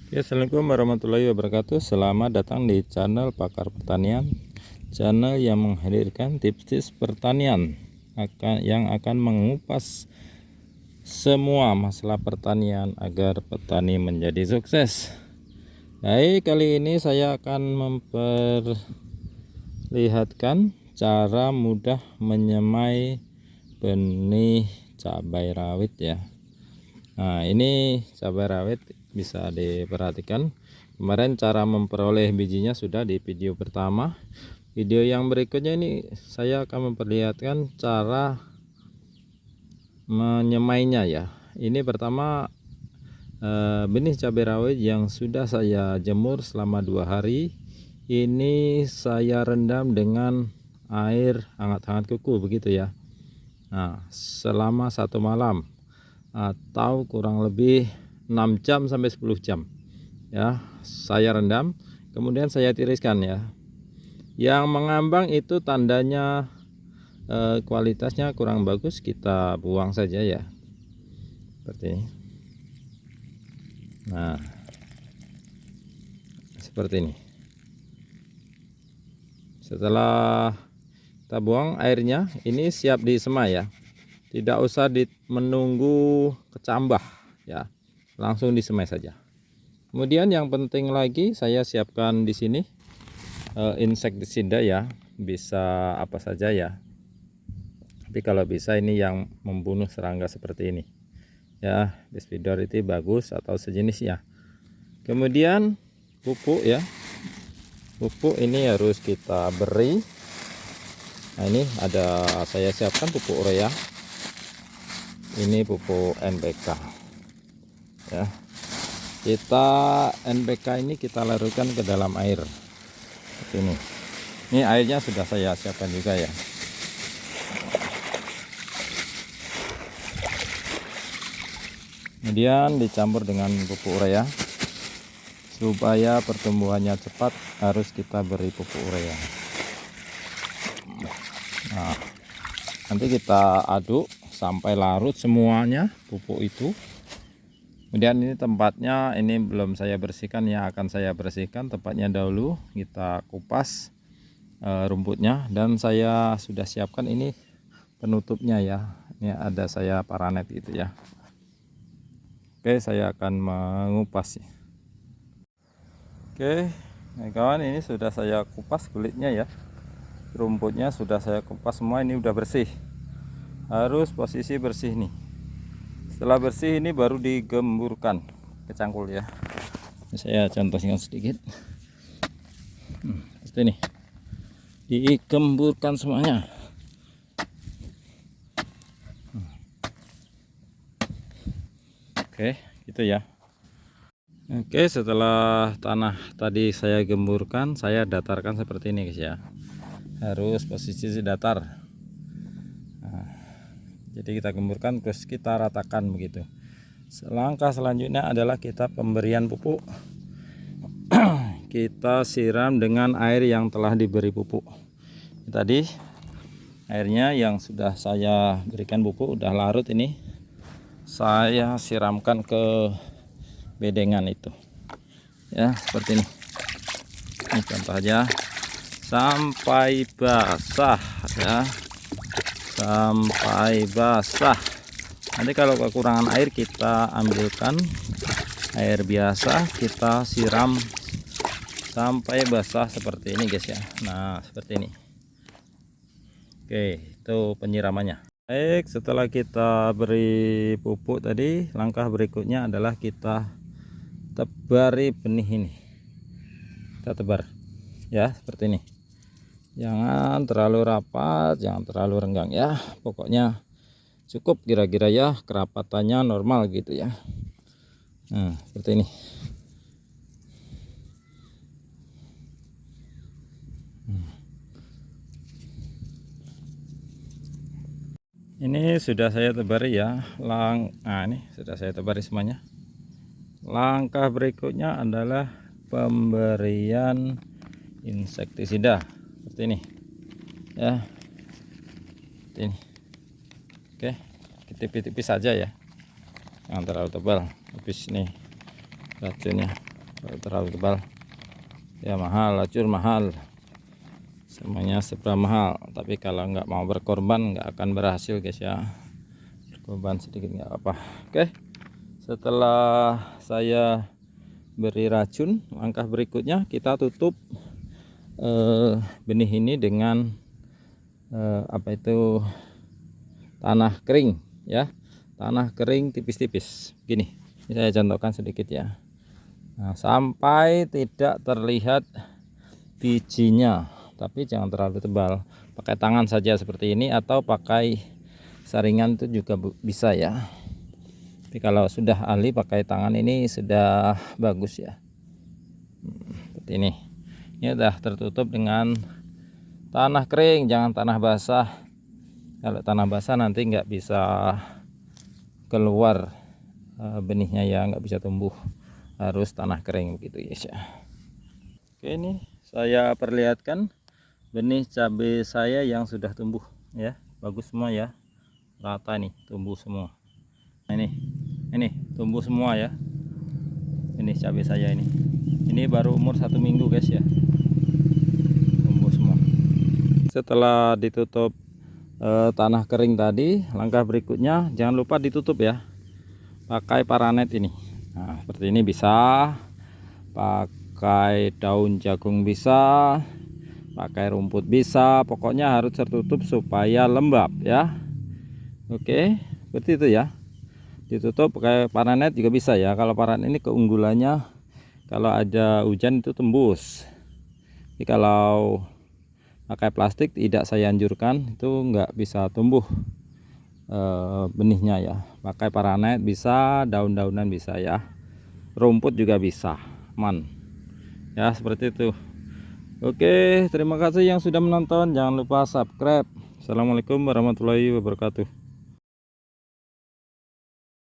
Ya, Assalamualaikum warahmatullahi wabarakatuh. Selamat datang di channel Pakar Pertanian, channel yang menghadirkan tips-tips pertanian yang akan mengupas semua masalah pertanian agar petani menjadi sukses. Baik, kali ini saya akan memperlihatkan cara mudah menyemai benih cabai rawit ya. Nah, ini cabai rawit bisa diperhatikan. Kemarin cara memperoleh bijinya sudah di video pertama. Video yang berikutnya ini saya akan memperlihatkan cara menyemainya ya. Ini pertama benih cabai rawit yang sudah saya jemur selama 2 hari. Ini saya rendam dengan air hangat-hangat kuku begitu ya. Nah, selama 1 malam atau kurang lebih 6 jam sampai 10 jam ya, saya rendam, kemudian saya tiriskan ya. Yang mengambang itu tandanya kualitasnya kurang bagus, kita buang saja ya, seperti ini. Nah, seperti ini. Setelah kita buang airnya, ini siap disemai ya. Tidak usah menunggu kecambah ya, langsung disemai saja. Kemudian yang penting lagi saya siapkan di sini insektisida ya, bisa apa saja ya. Tapi kalau bisa ini yang membunuh serangga seperti ini ya, Bispidor itu bagus atau sejenisnya. Kemudian pupuk ya, pupuk ini harus kita beri. Nah, ini ada saya siapkan pupuk urea. Ini pupuk NPK ya. Kita NPK ini kita larutkan ke dalam air seperti ini. Ini airnya sudah saya siapkan juga ya. Kemudian dicampur dengan pupuk urea. Supaya pertumbuhannya cepat harus kita beri pupuk urea. Nah, nanti kita aduk sampai larut semuanya pupuk itu. Kemudian ini tempatnya ini belum saya bersihkan ya, akan saya bersihkan tempatnya dahulu. Kita kupas rumputnya, dan saya sudah siapkan ini penutupnya ya. Ini ada saya paranet gitu ya. Oke, saya akan mengupas ya. Oke, nah kawan, ini sudah saya kupas kulitnya ya. Rumputnya sudah saya kupas semua, ini udah bersih. Harus posisi bersih nih. Setelah bersih ini baru digemburkan ke cangkul ya. Ini saya contohkan sedikit. Seperti ini. Digemburkan semuanya. Oke, gitu ya. Oke, setelah tanah tadi saya gemburkan, saya datarkan seperti ini guys ya. Harus posisi datar. Nah, jadi kita gemburkan terus kita ratakan begitu. Langkah selanjutnya adalah kita pemberian pupuk. Kita siram dengan air yang telah diberi pupuk. Tadi airnya yang sudah saya berikan pupuk udah larut, ini saya siramkan ke bedengan itu ya, seperti ini. Ini contoh aja sampai basah ya, sampai basah. Nanti kalau kekurangan air kita ambilkan air biasa, kita siram sampai basah seperti ini guys ya. Nah, seperti ini. Oke, itu penyiramannya. Baik, setelah kita beri pupuk tadi, langkah berikutnya adalah kita tebari benih ini. Kita tebar ya, seperti ini. Jangan terlalu rapat, jangan terlalu renggang ya. Pokoknya cukup kira-kira ya, kerapatannya normal gitu ya. Nah, seperti ini. Ini sudah saya tebari ya. Nah, ini sudah saya tebari semuanya. Langkah berikutnya adalah pemberian insektisida seperti ini ya, seperti ini. Oke, tipis-tipis saja ya, jangan terlalu tebal. Habis nih racunnya. Kalau terlalu tebal ya mahal, lacur mahal, semuanya serba mahal. Tapi kalau nggak mau berkorban nggak akan berhasil guys ya. Berkorban sedikit nggak apa. Oke, setelah saya beri racun, langkah berikutnya kita tutup benih ini dengan apa itu, tanah kering ya, tanah kering tipis-tipis gini. Ini saya contohkan sedikit ya. Nah, sampai tidak terlihat bijinya, tapi jangan terlalu tebal. Pakai tangan saja seperti ini atau pakai saringan itu juga bisa ya. Tapi kalau sudah ahli pakai tangan ini sudah bagus ya. Seperti ini. Ini udah tertutup dengan tanah kering, jangan tanah basah. Kalau tanah basah nanti nggak bisa keluar benihnya ya, nggak bisa tumbuh. Harus tanah kering begitu ya. Oke, ini saya perlihatkan benih cabai saya yang sudah tumbuh ya, bagus semua ya, rata nih, tumbuh semua. Nah, ini tumbuh semua ya, ini cabai saya ini baru umur 1 minggu guys ya, tumbuh semua. Setelah ditutup tanah kering tadi, langkah berikutnya jangan lupa ditutup ya, pakai paranet ini. Nah, seperti ini bisa, pakai daun jagung bisa, pakai rumput bisa, pokoknya harus tertutup supaya lembab ya. Oke, seperti itu ya. Ditutup pakai paranet juga bisa ya. Kalau paranet ini keunggulannya kalau ada hujan itu tembus. Jadi kalau pakai plastik tidak saya anjurkan, itu nggak bisa tumbuh benihnya ya. Pakai paranet bisa, daun-daunan bisa ya, rumput juga bisa, aman ya, seperti itu. Oke, terima kasih yang sudah menonton, jangan lupa subscribe. Assalamualaikum warahmatullahi wabarakatuh.